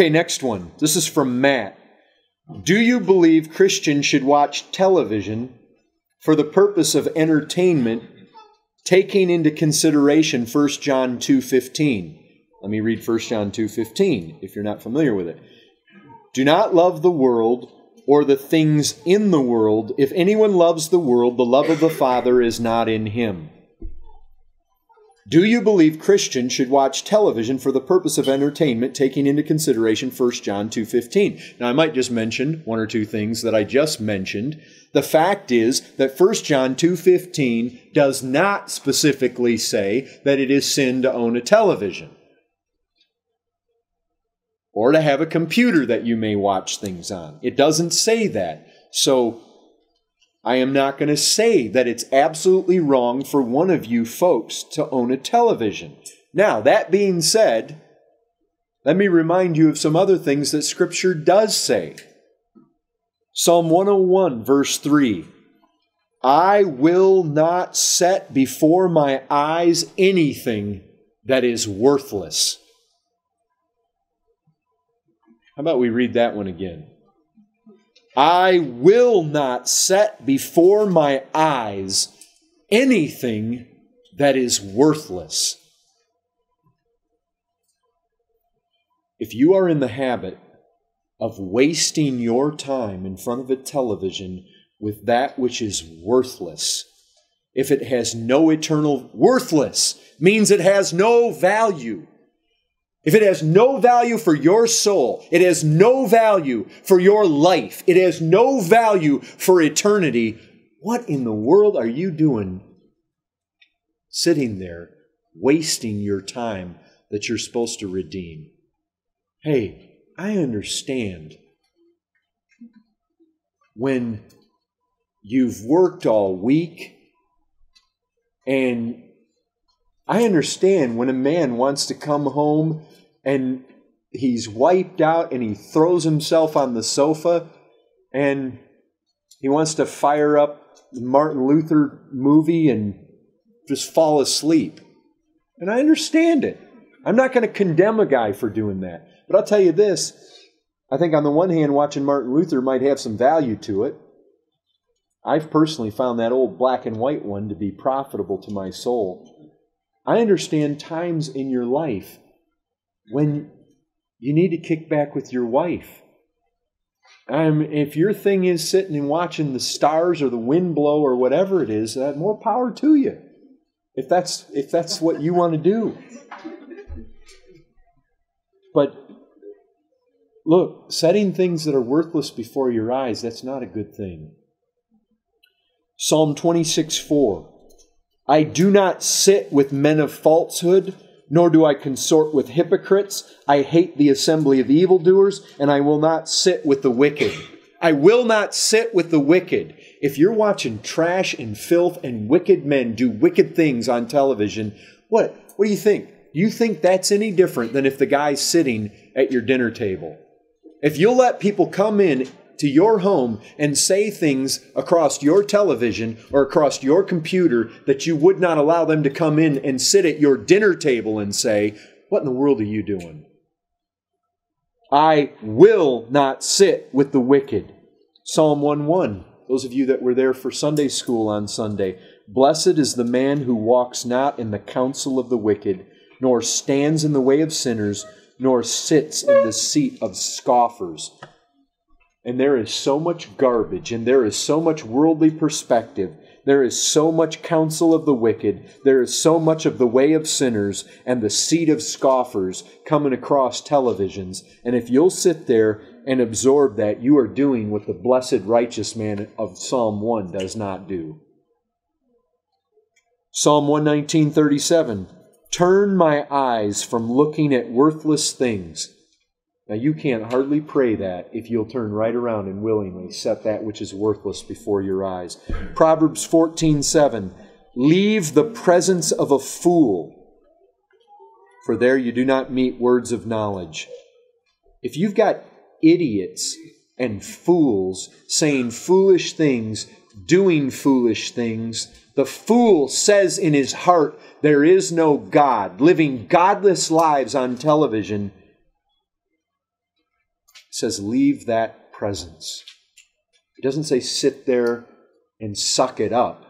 Okay, next one. This is from Matt. Do you believe Christians should watch television for the purpose of entertainment, taking into consideration 1 John 2:15? Let me read 1 John 2:15 if you're not familiar with it. Do not love the world or the things in the world. If anyone loves the world, the love of the Father is not in him. Do you believe Christians should watch television for the purpose of entertainment, taking into consideration 1 John 2:15? Now, I might just mention one or two things that I just mentioned. The fact is that 1 John 2:15 does not specifically say that it is sin to own a television or to have a computer that you may watch things on. It doesn't say that. So I am not going to say that it's absolutely wrong for one of you folks to own a television. Now, that being said, let me remind you of some other things that Scripture does say. Psalm 101, verse 3. I will not set before my eyes anything that is worthless. How about we read that one again? I will not set before my eyes anything that is worthless. If you are in the habit of wasting your time in front of a television with that which is worthless, if it has no eternal, worthless means it has no value. If it has no value for your soul, it has no value for your life, it has no value for eternity, what in the world are you doing sitting there wasting your time that you're supposed to redeem? Hey, I understand when you've worked all week, and I understand when a man wants to come home and he's wiped out and he throws himself on the sofa and he wants to fire up the Martin Luther movie and just fall asleep. And I understand it. I'm not going to condemn a guy for doing that. But I'll tell you this, I think on the one hand, watching Martin Luther might have some value to it. I've personally found that old black and white one to be profitable to my soul. I understand times in your life when you need to kick back with your wife. If your thing is sitting and watching the stars or the wind blow or whatever it is, more power to you. If that's what you want to do. But look, setting things that are worthless before your eyes, that's not a good thing. Psalm 26:4. I do not sit with men of falsehood, nor do I consort with hypocrites. I hate the assembly of evildoers, and I will not sit with the wicked. I will not sit with the wicked. If you're watching trash and filth and wicked men do wicked things on television, what do you think? Do you think that's any different than if the guy's sitting at your dinner table? If you'll let people come in to your home and say things across your television or across your computer that you would not allow them to come in and sit at your dinner table and say, what in the world are you doing? I will not sit with the wicked. Psalm 1:1. Those of you that were there for Sunday school on Sunday. Blessed is the man who walks not in the counsel of the wicked, nor stands in the way of sinners, nor sits in the seat of scoffers. And there is so much garbage, and there is so much worldly perspective. There is so much counsel of the wicked. There is so much of the way of sinners and the seat of scoffers coming across televisions. And if you'll sit there and absorb that, you are doing what the blessed righteous man of Psalm 1 does not do. Psalm 119:37. Turn my eyes from looking at worthless things. Now, you can't hardly pray that if you'll turn right around and willingly set that which is worthless before your eyes. Proverbs 14:7. Leave the presence of a fool, for there you do not meet words of knowledge. If you've got idiots and fools saying foolish things, doing foolish things, the fool says in his heart, there is no God, living godless lives on television, says leave that presence. It doesn't say sit there and suck it up.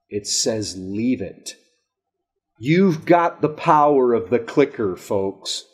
It says leave it. You've got the power of the clicker, folks.